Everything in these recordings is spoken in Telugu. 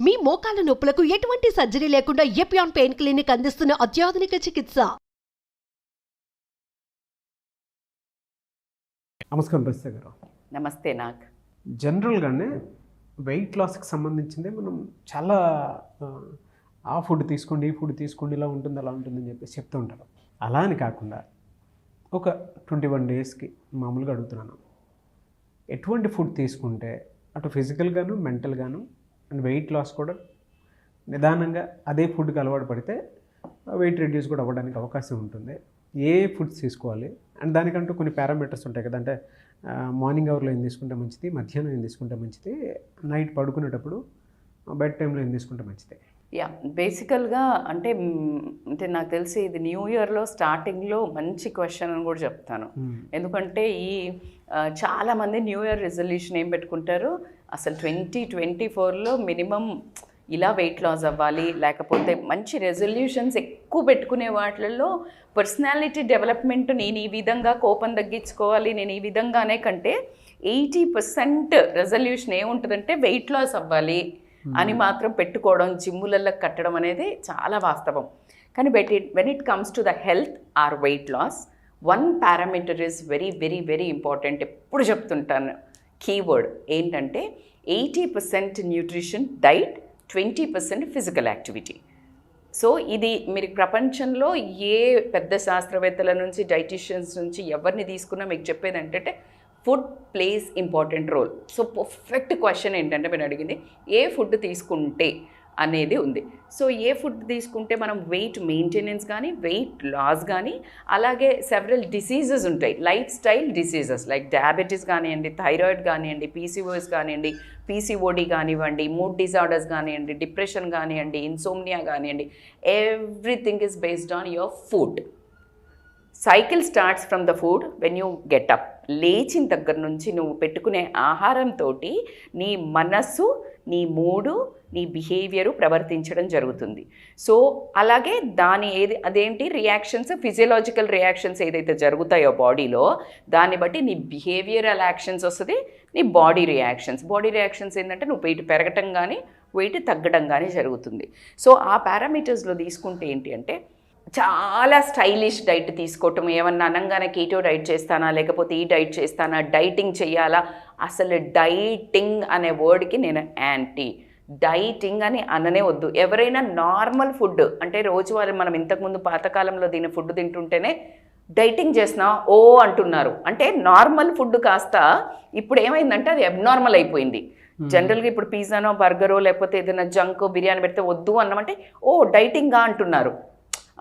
మీ మోకాల నొప్పులకు ఎటువంటి సర్జరీ లేకుండా ఎపియాన్ పెయిన్ క్లినిక్ అందిస్తున్న అత్యాధునిక చికిత్స. నమస్కారం రజిత గారు. నమస్తే. నాకు జనరల్గానే వెయిట్ లాస్కి సంబంధించిందే మనం చాలా ఆ ఫుడ్ తీసుకోండి, ఈ ఫుడ్ తీసుకోండి, ఇలా ఉంటుంది అలా ఉంటుందని చెప్పేసి చెప్తూ ఉంటారు. అలా అని కాకుండా ఒక 21 డేస్కి మామూలుగా అడుగుతున్నాను, ఎటువంటి ఫుడ్ తీసుకుంటే అటు ఫిజికల్గాను మెంటల్గాను అండ్ వెయిట్ లాస్ కూడా నిదానంగా అదే ఫుడ్కి అలవాటు పడితే వెయిట్ రెడ్యూస్ కూడా అవ్వడానికి అవకాశం ఉంటుంది. ఏ ఫుడ్స్ తీసుకోవాలి అండ్ దానికంటూ కొన్ని పారామీటర్స్ ఉంటాయి కదా, అంటే మార్నింగ్ అవర్లో ఏం తీసుకుంటే మంచిది, మధ్యాహ్నం ఏం తీసుకుంటే మంచిది, నైట్ పడుకునేటప్పుడు బెడ్ టైంలో ఏం తీసుకుంటే మంచిది. బేసికల్గా అంటే నాకు తెలిసి ఇది న్యూ ఇయర్లో స్టార్టింగ్లో మంచి క్వశ్చన్ అని కూడా చెప్తాను. ఎందుకంటే చాలామంది న్యూ ఇయర్ రెజల్యూషన్ ఏం పెట్టుకుంటారు, అసలు 2024లో మినిమం ఇలా వెయిట్ లాస్ అవ్వాలి, లేకపోతే మంచి రెజల్యూషన్స్ ఎక్కువ పెట్టుకునే వాటిల్లో పర్సనాలిటీ డెవలప్మెంట్, నేను ఈ విధంగా కోపం తగ్గించుకోవాలి, నేను ఈ విధంగానే కంటే 80% రెజల్యూషన్ ఏముంటుందంటే వెయిట్ లాస్ అవ్వాలి అని మాత్రం పెట్టుకోవడం, జిమ్ములలో కట్టడం అనేది చాలా వాస్తవం. కానీ when it comes to the health or weight loss, one parameter is very very very important. ఎప్పుడు చెప్తుంటాను, కీవర్డ్ ఏంటంటే 80% nutrition, diet, 20% physical activity. So ఇది మీరు ప్రపంచంలో ఏ పెద్ద శాస్త్రవేత్తల నుంచి, డైటీషియన్స్ నుంచి ఎవరిని తీసుకున్నా మీకు చెప్పేది ఏంటంటే food plays important role. So perfect question ఏంటంటే మీరు అడిగింది ఏ ఫుడ్ తీసుకుంటే అనేది ఉంది. సో ఏ ఫుడ్ తీసుకుంటే మనం వెయిట్ మెయింటెనెన్స్ కానీ, వెయిట్ లాస్ కానీ, అలాగే సెవరల్ డిసీజెస్ ఉంటాయి, life style diseases like diabetes కానివ్వండి, థైరాయిడ్ కానివ్వండి, పీసీఓఎస్ కానివ్వండి, పీసీఓడి కానివ్వండి, మూడ్ డిజార్డర్స్ కానివ్వండి, డిప్రెషన్ కానివ్వండి, ఇన్సోమ్నియా కానివ్వండి, everything is based on your food. Cycle starts from the food when you get up. లేచిన దగ్గర నుంచి నువ్వు పెట్టుకునే ఆహారంతో నీ మనస్సు, నీ మూడు, నీ బిహేవియరు ప్రవర్తించడం జరుగుతుంది. సో అలాగే అదేంటి రియాక్షన్స్, ఫిజియలాజికల్ రియాక్షన్స్ ఏదైతే జరుగుతాయో బాడీలో, దాన్ని బట్టి నీ బిహేవియరల్ యాక్షన్స్ వస్తుంది, నీ బాడీ రియాక్షన్స్ ఏంటంటే నువ్వు వెయిట్ పెరగటం కానీ వెయిట్ తగ్గడం కానీ జరుగుతుంది. సో ఆ పారామీటర్స్లో తీసుకుంటే ఏంటి అంటే చాలా స్టైలిష్ డైట్ తీసుకోవటం, ఏమన్నా అనగానే కీటో డైట్ చేస్తానా, లేకపోతే ఈ డైట్ చేస్తానా, డైటింగ్ చేయాలా. అసలు డైటింగ్ అనే వర్డ్కి నేను యాంటీ. డైటింగ్ అని అననే వద్దు. ఎవరైనా నార్మల్ ఫుడ్ అంటే రోజువారీ మనం ఇంతకుముందు పాతకాలంలో దీని ఫుడ్ తింటుంటేనే డైటింగ్ చేసినా ఓ అంటున్నారు. అంటే నార్మల్ ఫుడ్ కాస్త ఇప్పుడు ఏమైందంటే అది అబ్నార్మల్ అయిపోయింది. జనరల్గా ఇప్పుడు పిజ్జానో, బర్గరో, లేకపోతే ఏదైనా జంక్, బిర్యానీ పెడితే వద్దు అన్నామంటే ఓ డైటింగ్గా అంటున్నారు.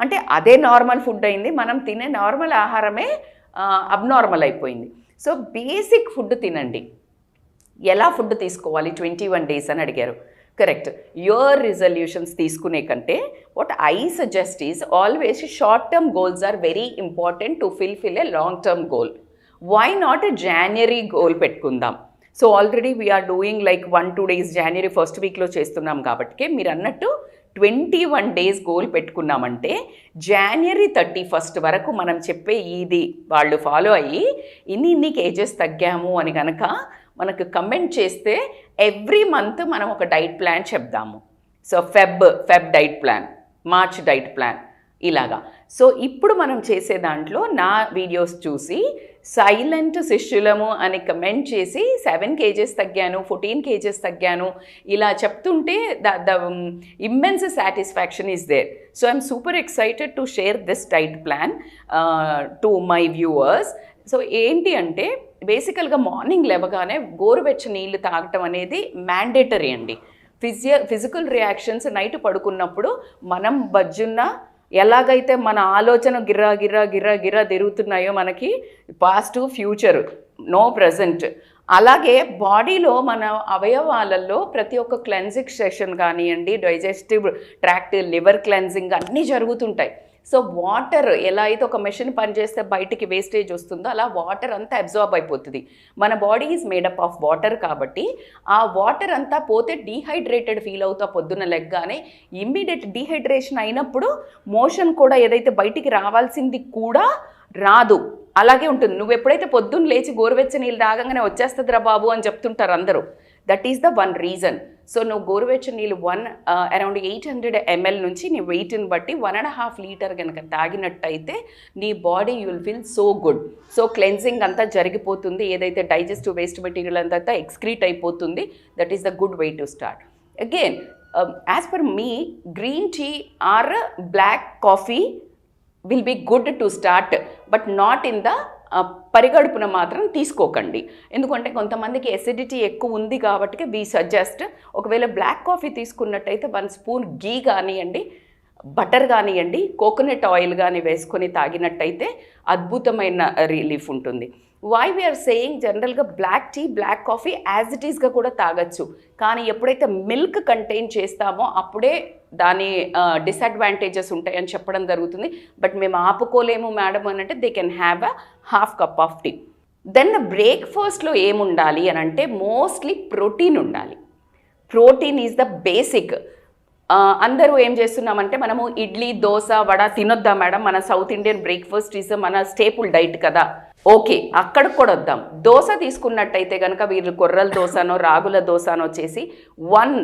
అంటే అదే నార్మల్ ఫుడ్ అయింది, మనం తినే నార్మల్ ఆహారమే అబ్నార్మల్ అయిపోయింది. సో బేసిక్ ఫుడ్ తినండి. ఎలా ఫుడ్ తీసుకోవాలి 21 డేస్ అని అడిగారు. కరెక్ట్. యువర్ రిజల్యూషన్స్ తీసుకునే కంటే what I suggest is always short term goals are very important to fill a long term goal. Why not January goal పెట్టుకుందాం. So already we are doing like 1-2 days January first వీక్లో చేస్తున్నాం కాబట్టి మీరు అన్నట్టు 21 డేస్ గోల్ పెట్టుకున్నామంటే జనవరి 31 వరకు మనం చెప్పే ఇది వాళ్ళు ఫాలో అయ్యి ఇన్ని కేజెస్ తగ్గాము అని కనుక మనకు కమెంట్ చేస్తే ఎవ్రీ మంత్ మనం ఒక డైట్ ప్లాన్ చెప్దాము. So Feb diet plan, March diet plan, ఇలాగా. సో ఇప్పుడు మనం చేసే దాంట్లో నా వీడియోస్ చూసి సైలెంట్ శిష్యులము అని కమెంట్ చేసి 7 కేజెస్ తగ్గాను, 14 కేజెస్ తగ్గాను ఇలా చెప్తుంటే the immense satisfaction is there. So I'm super excited to share this diet plan to my viewers. So ఏంటి అంటే బేసికల్గా మార్నింగ్ లేవగానే గోరువెచ్చ నీళ్ళు తాగటం అనేది మ్యాండేటరీ అండి. ఫిజికల్ రియాక్షన్స్ నైట్ పడుకున్నప్పుడు మనం బజ్జున్న ఎలాగైతే మన ఆలోచన గిర్రా తిరుగుతున్నాయో మనకి పాస్ట్, ఫ్యూచర్, నో ప్రజెంట్, అలాగే బాడీలో మన అవయవాలలో ప్రతి ఒక్క క్లెన్జింగ్ సెషన్ కానివ్వండి, డైజెస్టివ్ ట్రాక్ట్, లివర్ క్లెన్జింగ్ అన్నీ జరుగుతుంటాయి. సో వాటర్ ఎలా అయితే ఒక మెషిన్ పనిచేస్తే బయటికి వేస్టేజ్ వస్తుందో అలా వాటర్ అంతా అబ్జార్బ్ అయిపోతుంది. మన body is made up of water కాబట్టి ఆ వాటర్ అంతా పోతే డీహైడ్రేటెడ్ ఫీల్ అవుతా పొద్దున్న లెగ్గానే. ఇమ్మీడియట్ డీహైడ్రేషన్ అయినప్పుడు మోషన్ కూడా ఏదైతే బయటికి రావాల్సింది కూడా రాదు, అలాగే ఉంటుంది. నువ్వు ఎప్పుడైతే పొద్దున్న లేచి గోరువెచ్చ నీళ్ళు తాగంగానే వచ్చేస్తుందిరా బాబు అని చెప్తుంటారు అందరూ, that is the one reason. So నువ్వు గోరువెచ్చని నీళ్ళు అరౌండ్ 800 ml నుంచి నీ వెయిట్ని బట్టి 1.5 లీటర్ కనుక తాగినట్టయితే నీ body you will feel so good. So cleansing అంతా జరిగిపోతుంది, ఏదైతే డైజెస్టివ్ వేస్ట్ మెటీరియల్ అంతా ఎక్స్క్రీట్ అయిపోతుంది. That is the good way to start. Again as per me, green tea or black coffee will be good to start, but not in the పరిగడుపున మాత్రం తీసుకోకండి. ఎందుకంటే కొంతమందికి ఎసిడిటీ ఎక్కువ ఉంది కాబట్టి వీ సజెస్ట్, ఒకవేళ బ్లాక్ కాఫీ తీసుకున్నట్టయితే 1 స్పూన్ గీ కానివ్వండి, బటర్ కానివ్వండి, కోకోనట్ ఆయిల్ కానీ వేసుకొని తాగినట్టయితే అద్భుతమైన రిలీఫ్ ఉంటుంది. వై వీఆర్ సేయింగ్, జనరల్గా black tea, black coffee as it ఈస్గా కూడా తాగొచ్చు, కానీ ఎప్పుడైతే మిల్క్ కంటైన్ చేస్తామో అప్పుడే దాని డిసడ్వాంటేజెస్ ఉంటాయని చెప్పడం జరుగుతుంది. బట్ మేము ఆపుకోలేము మేడం అని అంటే they can have a half cup of tea. Then బ్రేక్ఫాస్ట్లో ఏముండాలి అని అంటే మోస్ట్లీ ప్రోటీన్ ఉండాలి. Protein is the basic. అందరూ ఏం చేస్తున్నామంటే మనము ఇడ్లీ, దోశ, వడ తినొద్దా మేడం, మన సౌత్ ఇండియన్ బ్రేక్ఫాస్ట్ ఈజ్ మన స్టేపుల్ డైట్ కదా. ఓకే, అక్కడికి కూడా వద్దాం. దోశ తీసుకున్నట్టయితే కనుక వీళ్ళు కొర్రల దోశనో రాగుల దోశనో చేసి 1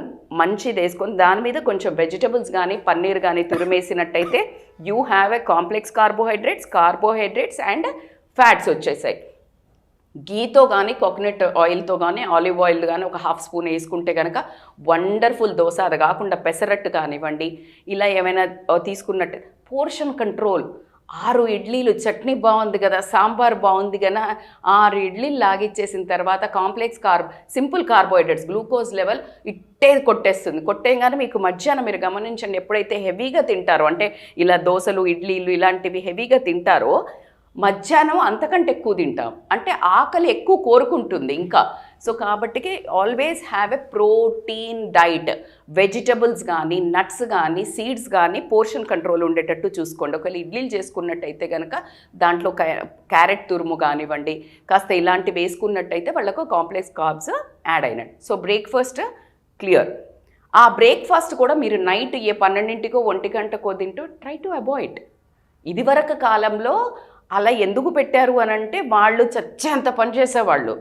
మంచిది వేసుకొని దాని మీద కొంచెం వెజిటబుల్స్ కానీ పన్నీర్ కానీ తురిమేసినట్టయితే you have a complex carbohydrates and fats వచ్చేసాయి. గీతో కానీ కోకోనట్ ఆయిల్తో కానీ ఆలివ్ ఆయిల్ కానీ ఒక 1/2 స్పూన్ వేసుకుంటే కనుక వండర్ఫుల్ దోశ. అది కాకుండా పెసరట్టు కానివ్వండి, ఇలా ఏమైనా తీసుకున్నట్టు పోర్షన్ కంట్రోల్. 6 ఇడ్లీలు, చట్నీ బాగుంది కదా, సాంబార్ బాగుంది కదా, 6 ఇడ్లీలు లాగిచ్చేసిన తర్వాత సింపుల్ కార్బోహైడ్రేట్స్ గ్లూకోజ్ లెవెల్ ఇట్టే కొట్టేయగానే మీకు మధ్యాహ్నం మీరు గమనించండి, ఎప్పుడైతే హెవీగా తింటారో అంటే ఇలా దోశలు, ఇడ్లీలు ఇలాంటివి హెవీగా తింటారో మధ్యాహ్నం అంతకంటే ఎక్కువ తింటాం, అంటే ఆకలి ఎక్కువ కోరుకుంటుంది ఇంకా. సో కాబట్టి always have a protein diet. Vegetables కానీ, నట్స్ కానీ, సీడ్స్ కానీ పోర్షన్ కంట్రోల్ ఉండేటట్టు చూసుకోండి. ఒకవేళ ఇడ్లీలు చేసుకున్నట్టయితే కనుక దాంట్లో క్యారెట్ తురుము కానివ్వండి, కాస్త ఇలాంటివి వేసుకున్నట్టయితే వాళ్ళకు కాంప్లెక్స్ కార్బ్స్ యాడ్ అయినట్టు. So breakfast clear. ఆ బ్రేక్ఫాస్ట్ కూడా మీరు నైట్ 12కో 1 గంటకో తింటూ ట్రై టు అవాయిడ్. ఇదివరకు కాలంలో అలా ఎందుకు పెట్టారు అని అంటే వాళ్ళు చచ్చేంత పని చేసేవాళ్ళు,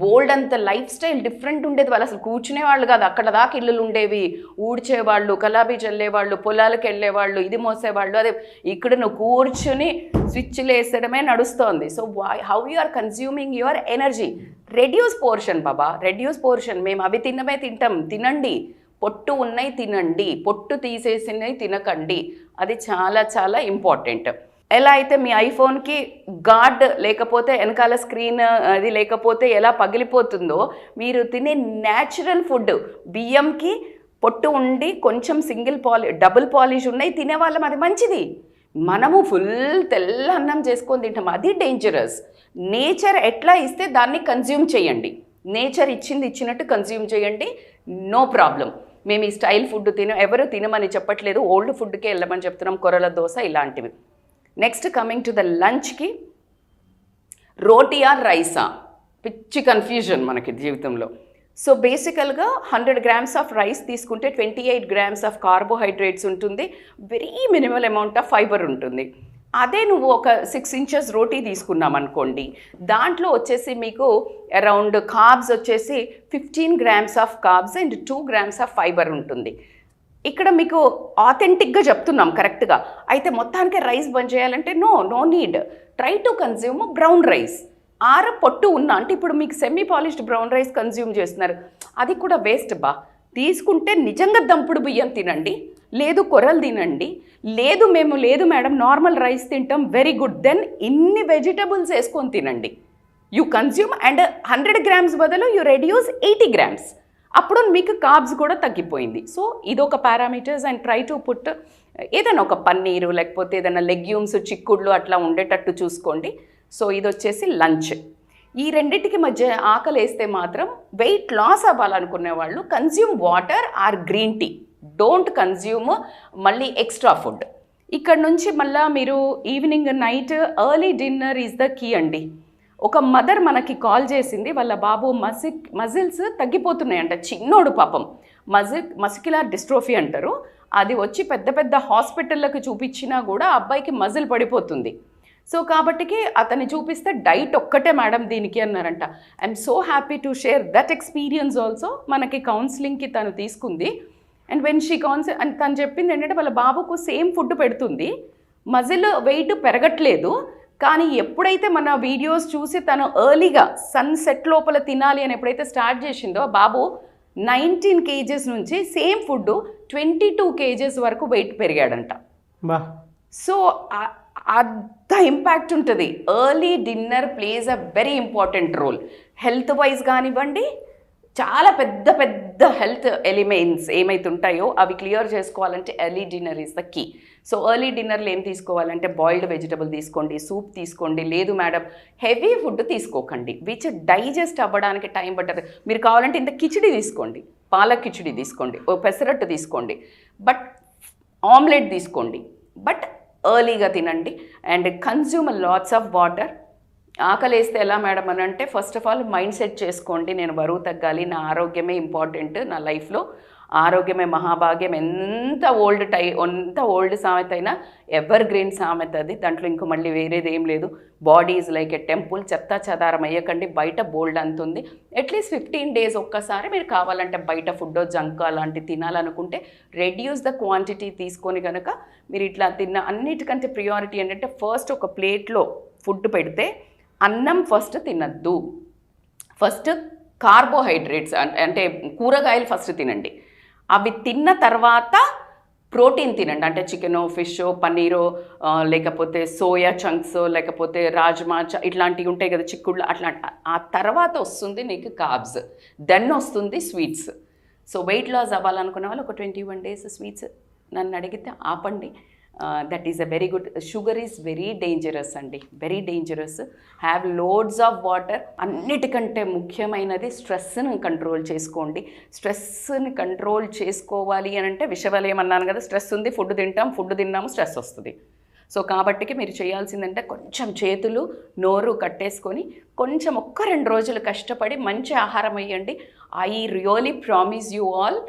బోల్డ్ అంత లైఫ్ స్టైల్ డిఫరెంట్ ఉండేది. వాళ్ళు అసలు కూర్చునేవాళ్ళు కాదు, అక్కడ దాకా ఇల్లులు ఉండేవి, ఊడ్చేవాళ్ళు, కలాబీ చల్లేవాళ్ళు, పొలాలకు వెళ్ళేవాళ్ళు, ఇది మోసేవాళ్ళు. అదే ఇక్కడ నువ్వు కూర్చుని స్విచ్లు వేసడమే నడుస్తోంది. So how you are consuming your energy. Reduce portion బాబా, రెడ్యూస్ పోర్షన్. మేము అవి తింటాం, తినండి. పొట్టు ఉన్నాయి తినండి, పొట్టు తీసేసినవి తినకండి. అది చాలా చాలా ఇంపార్టెంట్. ఎలా అయితే మీ ఐఫోన్కి గార్డ్ లేకపోతే వెనకాల స్క్రీన్ అది లేకపోతే ఎలా పగిలిపోతుందో, మీరు తినే న్యాచురల్ ఫుడ్ బియ్యంకి పొట్టు ఉండి కొంచెం డబుల్ పాలిష్ ఉన్నాయి తినేవాళ్ళం, అది మంచిది. మనము ఫుల్ తెల్ల అన్నం చేసుకొని తింటాం, అది డేంజరస్. నేచర్ ఎట్లా ఇస్తే దాన్ని కన్జ్యూమ్ చేయండి, నేచర్ ఇచ్చినట్టు కన్జ్యూమ్ చేయండి, నో ప్రాబ్లం. మేము ఈ స్టైల్ ఫుడ్ ఎవరు తినమని చెప్పట్లేదు, ఓల్డ్ ఫుడ్కే వెళ్ళమని చెప్తున్నాం, కొర్రల దోశ ఇలాంటివి. నెక్స్ట్ కమింగ్ టు ద లంచ్కి, రోటీ ఆర్ రైసా, పిచ్చి కన్ఫ్యూజన్ మనకి జీవితంలో. సో బేసికల్గా 100 grams ఆఫ్ రైస్ తీసుకుంటే 28 grams ఆఫ్ కార్బోహైడ్రేట్స్ ఉంటుంది, very minimal amount of fibre ఉంటుంది. అదే నువ్వు ఒక 6 inches రోటీ తీసుకున్నాం అనుకోండి, దాంట్లో వచ్చేసి మీకు అరౌండ్ కార్బ్స్ వచ్చేసి 15 grams of carbs and 2 grams of fibre ఉంటుంది. ఇక్కడ మీకు ఆథెంటిక్గా చెప్తున్నాం కరెక్ట్గా. అయితే మొత్తానికి రైస్ బంద్ చేయాలంటే no need. Try to consume brown rice. పొట్టు ఉన్న అంటే ఇప్పుడు మీకు semi polished brown rice consume చేస్తున్నారు, అది కూడా వేస్ట్ బా. తీసుకుంటే నిజంగా దంపుడు బియ్యం తినండి, లేదు కొర్రలు తినండి, లేదు మేడం నార్మల్ రైస్ తింటాం, వెరీ గుడ్. దెన్ ఇన్ని వెజిటబుల్స్ వేసుకొని తినండి. యూ కన్జ్యూమ్ అండ్ 100 grams బదులు యూ రెడ్యూస్ 80 grams. అప్పుడు మీకు కార్బ్స్ కూడా తగ్గిపోయింది. సో ఇదొక parameters. And try to put ఏదైనా ఒక పన్నీరు లేకపోతే ఏదైనా లెగ్యూమ్స్, చిక్కుళ్ళు అట్లా ఉండేటట్టు చూసుకోండి. సో ఇది వచ్చేసి లంచ్. ఈ రెండింటికి మధ్య ఆకలి వేస్తే మాత్రం వెయిట్ లాస్ అవ్వాలనుకునే వాళ్ళు consume water or green tea, don't consume మళ్ళీ ఎక్స్ట్రా ఫుడ్. ఇక్కడ నుంచి మళ్ళీ మీరు evening night early dinner is the key అండి. ఒక మదర్ మనకి కాల్ చేసింది, వాళ్ళ బాబు మజిల్స్ తగ్గిపోతున్నాయంట, చిన్నోడు పాపం, మస్క్యులర్ డిస్ట్రోఫీ అంటారు. అది వచ్చి పెద్ద హాస్పిటళ్ళకు చూపించినా కూడా అబ్బాయికి మజిల్ పడిపోతుంది. సో కాబట్టికి అతన్ని చూపిస్తే డైట్ ఒక్కటే మేడం దీనికి అన్నారంట. I'm so happy to share that experience also. మనకి కౌన్సిలింగ్కి తను తీసుకుంది. అండ్ వెన్ షీ అండ్ తను చెప్పింది ఏంటంటే వాళ్ళ బాబుకు సేమ్ ఫుడ్ పెడుతుంది, మజిల్ వెయిట్ పెరగట్లేదు, కానీ ఎప్పుడైతే మన వీడియోస్ చూసి తను ఎర్లీగా సన్సెట్ లోపల తినాలి అని ఎప్పుడైతే స్టార్ట్ చేసిందో బాబు 19 kgs నుంచి సేమ్ ఫుడ్ 22 kgs వరకు వెయిట్ పెరిగాడంట. సో అంత ఇంపాక్ట్ ఉంటుంది. Early dinner plays a very important role. Health wise కానివ్వండి, చాలా పెద్ద పెద్ద హెల్త్ ఎలిమెంట్స్ ఏమైతుంటాయో అవి క్లియర్ చేసుకోవాలంటే early dinner is the key. So ఎర్లీ డిన్నర్లో ఏం తీసుకోవాలంటే బాయిల్డ్ వెజిటబుల్ తీసుకోండి, సూప్ తీసుకోండి, లేదు మేడం హెవీ ఫుడ్ తీసుకోకండి విచ్ డైజెస్ట్ అవ్వడానికి టైం పట్టదు. మీరు కావాలంటే ఇంత కిచిడి తీసుకోండి, పాలక్ కిచిడి తీసుకోండి, ఓ పెసరట్టు తీసుకోండి, బట్ ఆమ్లెట్ తీసుకోండి, బట్ ఎర్లీగా తినండి. And consume lots of water. ఆకలేస్తే ఎలా మేడం అని అంటే first of all mind set చేసుకోండి, నేను బరువు తగ్గాలి, నా ఆరోగ్యమే ఇంపార్టెంట్, నా లైఫ్లో ఆరోగ్యమే మహాభాగ్యం. ఎంత ఓల్డ్ సామెత అయినా ఎవర్ గ్రీన్ సామెత అది, దాంట్లో ఇంకో మళ్ళీ వేరేది ఏం లేదు. Body is like a temple. చెత్త చెదారం అయ్యకండి, బయట బోల్డ్ అంతుంది. అట్లీస్ట్ 15 days ఒక్కసారి మీరు కావాలంటే బయట ఫుడ్ జంక్ అలాంటివి తినాలనుకుంటే రెడ్యూస్ ద క్వాంటిటీ తీసుకొని కనుక మీరు ఇట్లా అన్నిటికంటే ప్రియారిటీ ఏంటంటే ఫస్ట్ ఒక ప్లేట్లో ఫుడ్ పెడితే అన్నం ఫస్ట్ తినద్దు. ఫస్ట్ కార్బోహైడ్రేట్స్ అంటే కూరగాయలు ఫస్ట్ తినండి. అవి తిన్న తర్వాత ప్రోటీన్ తినండి, అంటే చికెనో ఫిషో పన్నీరో లేకపోతే సోయా చంక్స్ లేకపోతే రాజ్మా ఇట్లాంటివి ఉంటాయి కదా, చిక్కుళ్ళు అట్లాంటి. ఆ తర్వాత వస్తుంది నీకు కార్బ్స్, దెన్ వస్తుంది స్వీట్స్. సో వెయిట్ లాస్ అవ్వాలనుకున్న వాళ్ళు ఒక 21 days స్వీట్స్ నన్ను అడిగితే ఆపండి. That is a very good. Sugar is very dangerous అండి, very dangerous. Have loads of water. అన్నిటికంటే ముఖ్యమైనది స్ట్రెస్ని కంట్రోల్ చేసుకోండి. స్ట్రెస్ని కంట్రోల్ చేసుకోవాలి అని అంటే విషవలేమన్నాను కదా, స్ట్రెస్ ఉంది, ఫుడ్ తిన్నాము స్ట్రెస్ వస్తుంది. సో కాబట్టికి మీరు చేయాల్సిందంటే కొంచెం చేతులు నోరు కట్టేసుకొని కొంచెం 1-2 రోజులు కష్టపడి మంచి ఆహారం వేయండి. I really promise you all,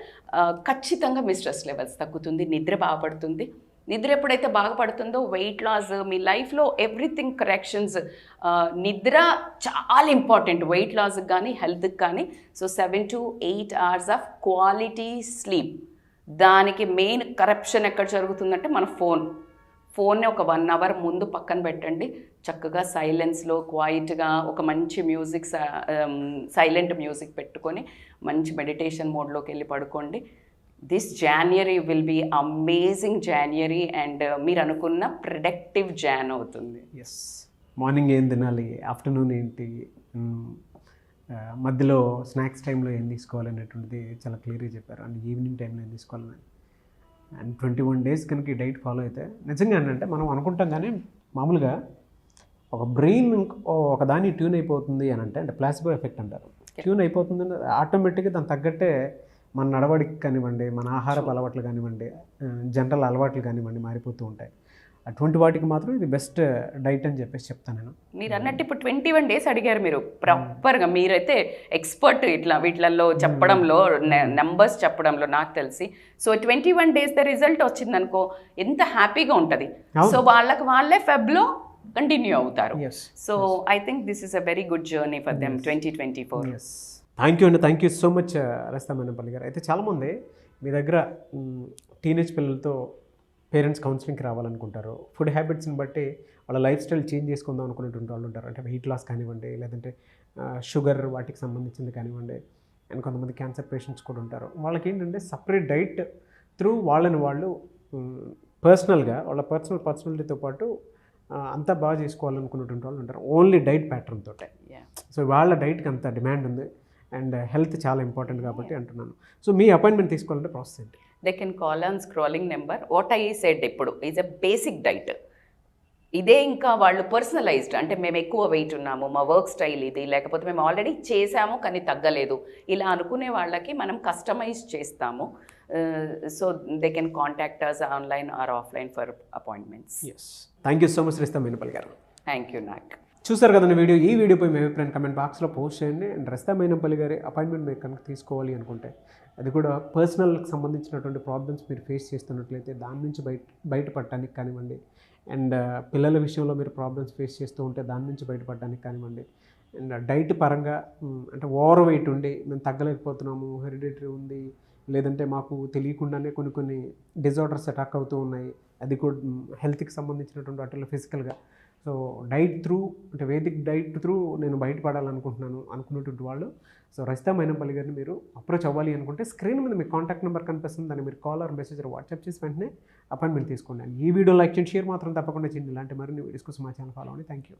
ఖచ్చితంగా మీ స్ట్రెస్ లెవెల్స్ తగ్గుతుంది, నిద్ర బాగుపడుతుంది. నిద్ర ఎప్పుడైతే బాగుపడుతుందో వెయిట్ లాస్, మీ లైఫ్లో ఎవ్రీథింగ్ కరెక్షన్స్. నిద్ర చాలా ఇంపార్టెంట్ వెయిట్ లాస్కి కానీ హెల్త్కి కానీ. So 7 to 8 hours of quality sleep. దానికి మెయిన్ కరప్షన్ ఎక్కడ జరుగుతుందంటే మన ఫోన్ని ఒక 1 hour ముందు పక్కన పెట్టండి. చక్కగా సైలెన్స్లో క్వైట్గా ఒక మంచి మ్యూజిక్, సైలెంట్ మ్యూజిక్ పెట్టుకొని మంచి మెడిటేషన్ మోడ్లోకి వెళ్ళి పడుకోండి. This January will be amazing January and మీరు అనుకున్న ప్రొడక్టివ్ జాన్ అవుతుంది. ఎస్, మార్నింగ్ ఏం తినాలి, ఆఫ్టర్నూన్ ఏంటి, మధ్యలో స్నాక్స్ టైంలో ఏం తీసుకోవాలనేటువంటిది చాలా క్లియర్గా చెప్పారు. అండ్ ఈవినింగ్ టైంలో ఏం తీసుకోవాలని. అండ్ 21 days కనుక ఈ డైట్ ఫాలో అయితే నిజంగా ఏంటంటే మనం అనుకుంటాం కానీ మామూలుగా ఒక బ్రెయిన్ ఒక దాన్ని ట్యూన్ అయిపోతుంది అని అంటే ప్లాసిబో ఎఫెక్ట్ అంటారు. ట్యూన్ అయిపోతుంది ఆటోమేటిక్గా దాని తగ్గట్టే మన నడవడికి కానివ్వండి, మన ఆహారపు అలవాట్లు కానివ్వండి, జనరల్ అలవాట్లు కానివ్వండి మారిపోతూ ఉంటాయి. అటువంటి వాటికి మాత్రం ఇది బెస్ట్ డైట్ అని చెప్పేసి చెప్తాను నేను. మీరు అన్నట్టు ఇప్పుడు 21 days అడిగారు మీరు ప్రాపర్గా. మీరైతే ఎక్స్పర్ట్ వీటిలలో చెప్పడంలో, నెంబర్స్ చెప్పడంలో నాకు తెలిసి. సో 21 days ద రిజల్ట్ వచ్చిందనుకో ఎంత హ్యాపీగా ఉంటుంది. సో వాళ్ళే ఫెబ్లో కంటిన్యూ అవుతారు. So I think this is a very good journey for them 2024. Thank you అండి, thank you so much Rasta Menampally గారు. అయితే చాలామంది మీ దగ్గర టీనేజ్ పిల్లలతో పేరెంట్స్ కౌన్సిలింగ్కి రావాలనుకుంటారు. ఫుడ్ హ్యాబిట్స్ని బట్టి వాళ్ళ లైఫ్ స్టైల్ చేంజ్ చేసుకుందాం అనుకునేటువంటి వాళ్ళు ఉంటారు. అంటే వెయిట్ లాస్ కానివ్వండి, లేదంటే షుగర్ వాటికి సంబంధించింది కానివ్వండి, అండ్ కొంతమంది క్యాన్సర్ పేషెంట్స్ కూడా ఉంటారు. వాళ్ళకి ఏంటంటే సపరేట్ డైట్ త్రూ వాళ్ళని వాళ్ళు పర్సనల్గా వాళ్ళ పర్సనాలిటీతో పాటు అంతా బాగా చేసుకోవాలనుకునేటువంటి వాళ్ళు ఉంటారు ఓన్లీ డైట్ ప్యాటర్న్ తోటే. సో వాళ్ళ డైట్కి అంత డిమాండ్ ఉంది అండ్ హెల్త్ చాలా ఇంపార్టెంట్ కాబట్టి అంటున్నాను. సో మీ అపాయింట్మెంట్ తీసుకోవాలంటే ప్రాసెస్ ఏంటి? They can call on scrolling number. What I said ఇప్పుడు ఈజ్ ఎ బేసిక్ డైట్. ఇదే ఇంకా వాళ్ళు పర్సనలైజ్డ్, అంటే మేము ఎక్కువ వెయిట్ ఉన్నాము, మా వర్క్ స్టైల్ ఇది, లేకపోతే మేము ఆల్రెడీ చేసాము కానీ తగ్గలేదు, ఇలా అనుకునే వాళ్ళకి మనం కస్టమైజ్ చేస్తాము. So they can contact us online or offline for appointments. Thank you so much Rasta Menampally గారు. థ్యాంక్ యూ నాక్. చూసారు కదండి వీడియో. ఈ వీడియోపై మీ అభిప్రాయం కమెంట్ బాక్స్లో పోస్ట్ చేయండి. అండ్ రస్తా మేనంపల్లి గారి అపాయింట్మెంట్ మీరు కనుక తీసుకోవాలి అనుకుంటే, అది కూడా పర్సనల్కి సంబంధించినటువంటి ప్రాబ్లమ్స్ మీరు ఫేస్ చేస్తున్నట్లయితే దాని నుంచి బయటపడటానికి కానివ్వండి, అండ్ పిల్లల విషయంలో మీరు ప్రాబ్లమ్స్ ఫేస్ చేస్తూ ఉంటే దాని నుంచి బయటపడడానికి కానివ్వండి. అండ్ డైట్ పరంగా అంటే ఓవర్ వెయిట్ ఉండి మేము తగ్గలేకపోతున్నాము, హెరిడిటరీ ఉంది, లేదంటే మాకు తెలియకుండానే కొన్ని డిజార్డర్స్ అటాక్ అవుతూ ఉన్నాయి, అది కూడా హెల్త్కి సంబంధించినటువంటి వాటిలో ఫిజికల్గా. సో డైట్ త్రూ అంటే వేదిక్ డైట్ త్రూ నేను బయటపడాలనుకుంటున్నాను అనుకున్నటువంటి వాళ్ళు సో రజితా మైనంపల్లి గారిని మీరు అప్రోచ్ అవ్వాలి అనుకుంటే స్క్రీన్ మీద మీ కాంటాక్ట్ నెంబర్ కనిపిస్తుంది, దాన్ని మీరు కాల్ ఆర్ మెసేజ్ వాట్సాప్ చేసి వెంటనే అపాయింట్మెంట్ తీసుకోండి. ఈ వీడియో లైక్ చేయండి, షేర్ మాత్రం తప్పకుండా చేయండి. ఇలాంటి మరిన్ని వీడియోస్ కోసం మా ఛానల్ ఫాలో అవ్వండి. Thank you.